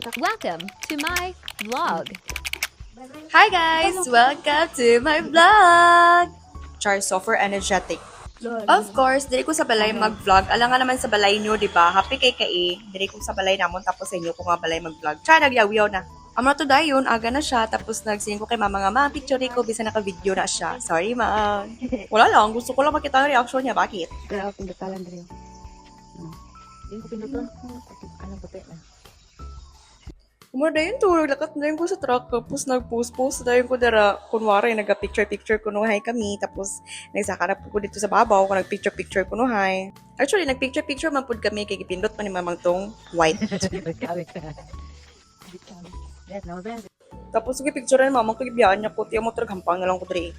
Welcome to my vlog. Hi guys! Welcome to my vlog! Char, super energetic. Of course, diri ko sa balay mag-vlog. Alam nga naman sa balay nyo, di ba? Happy kay kai. Diri ko sa balay namon tapos sa inyo ko nga balay mag-vlog. Char, nagyawiyaw na. Amo na to dayon, aga na siya. Tapos nagsingin ko kay mama nga, ma, picture ko, bisa naka-video na siya. Sorry, ma. Wala lang, gusto ko lang makita ang reaction niya. Bakit? Kaya ako pindutan rin. Hindi ko pindutan. Anong puti na? Umar dayon to, naglakat na ko sa truck, tapos nag-post-post dayon ko dara, kunwari, nag-picture-picture ko nuhay kami, tapos nagsaka na po ko dito sa babaw, kung nag-picture-picture ko nuhay. Actually, nag-picture-picture man po kami, kay gipindot pa ni mamang tong white. Tapos nag-picture na mamang kagibiyaan niya po, tiyo mo hampang na lang ko dre.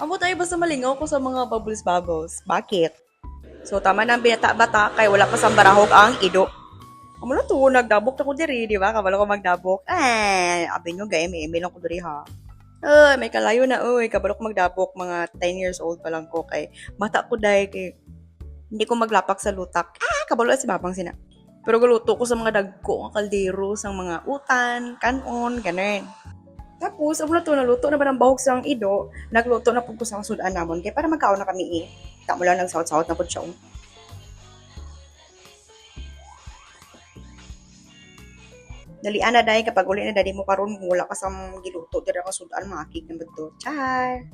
Amo tayo basta malingaw ko sa mga bubbles-bubbles. Bakit? So, tama na ang binata-bata, kay wala pa sa barahog ang ido. Amo na to, nagdabok na ko diri, di ba? Kabalo ko magdabok. Abi nyo, gaya, may email lang ko diri, ha? May kalayo na, kabalo ko magdabok, mga 10 years old pa lang ko, kay mata ko dahil, kay hindi ko maglapak sa lutak. Kabalo si babang sina. Pero galuto ko sa mga dagko, ang kaldero, sa mga utan, kanon, ganun. Tapos, amo na to, naluto na ba ng bahog sa ido, nagluto na po ko sa sudan namon, kaya para magkaon na kami Tamo lang nagsahot-sahot na po siya. Dalian na dahil kapag uli na dali mo karon wala ka sa giluto dira ka sudan makakig na to. Char.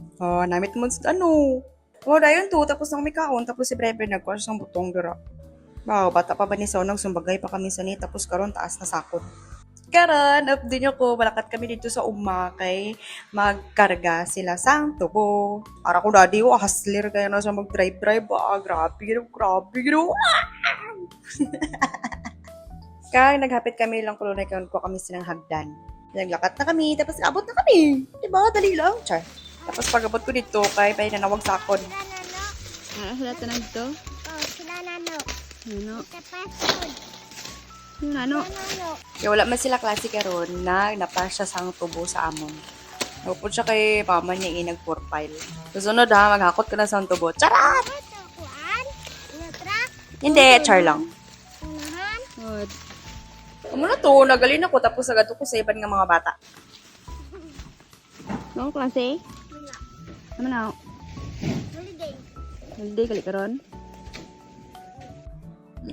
Namit mo sudan no. Dayon to tapos nang mikaon tapos si Brebe nagkuha sang butong dira. Bata pa ba ni Sonong sumbagay pa kami sa ni tapos karon taas na sakot. Karon update nyo ko malakat kami dito sa kay magkarga sila sang tubo. Ara ko daddy hustler kaya na sa mag-drive. Grabe. Kaya naghapit kami lang kulunay ko kami silang hagdan. Naglakat na kami, tapos abot na kami. Diba? Dali lang. Char. Tapos pag-abot ko dito, kaya pa nanawag sa akon. Sila tanong dito? Sila nano. Ano? Tapasod. Ano? Kaya wala man sila klase karon na napasya sang tubo sa amon. Napupod siya kay mama niya nag-profile. Susunod maghakot ka na sa tubo. Charat! Hindi, char lang. Good. Amo na to, nagalin ako tapos agad ko sa iban nga mga bata. Noong klase? Ano na? Holiday kali karon?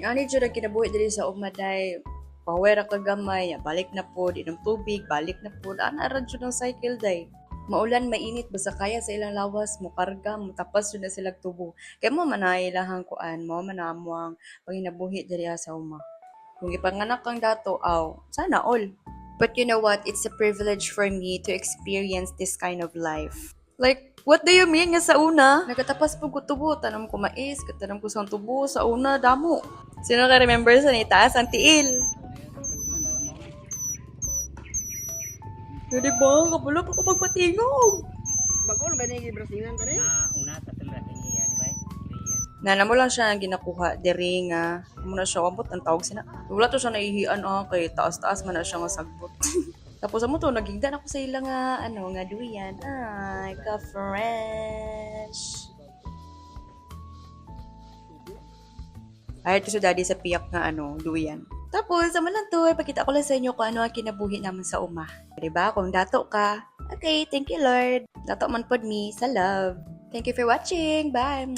Ani jud ang kinabuhi diri sa umaday. Pawera ka gamay, balik na po, inom tubig, balik na po. Ana ra jud ang cycle day. Maulan, mainit, basta kaya sa ilang lawas, mo karga, mo tapas jud na sila tubo. Kaya mo manay lahang kuan, mo manamo ang panginabuhi diri sa uma. Kung ipanganak kang dato, sana all. But you know what? It's a privilege for me to experience this kind of life. Like, what do you mean nga sa una? Nagatapas po ko tubo, tanam ko mais, katanam ko sa tubo, sa una, damo. Sino ka remember sa nitaas? Ang tiil. Di ba? Kabalo pa ko magpatingog. Bagol ba ni Brasilan tani? Una tatang rating iyan, ba? Iyan. Nana mo lang siya ang ginakuha, diri nga, muna siya, ambot, ang tawag sina. Wala to siya naihian, kay taas-taas man na siya nga sagbot. Tapos amo to, nagigdan ako sa ilang nga duyan. Ay, ka-fresh. Ay, ito si daddy sa piyak nga duyan. Tapos, sama lang to, ipakita ko lang sa inyo kung ano ang kinabuhi naman sa uma. Diba? Kung dato ka, okay, thank you Lord. Dato man pod me sa love. Thank you for watching. Bye!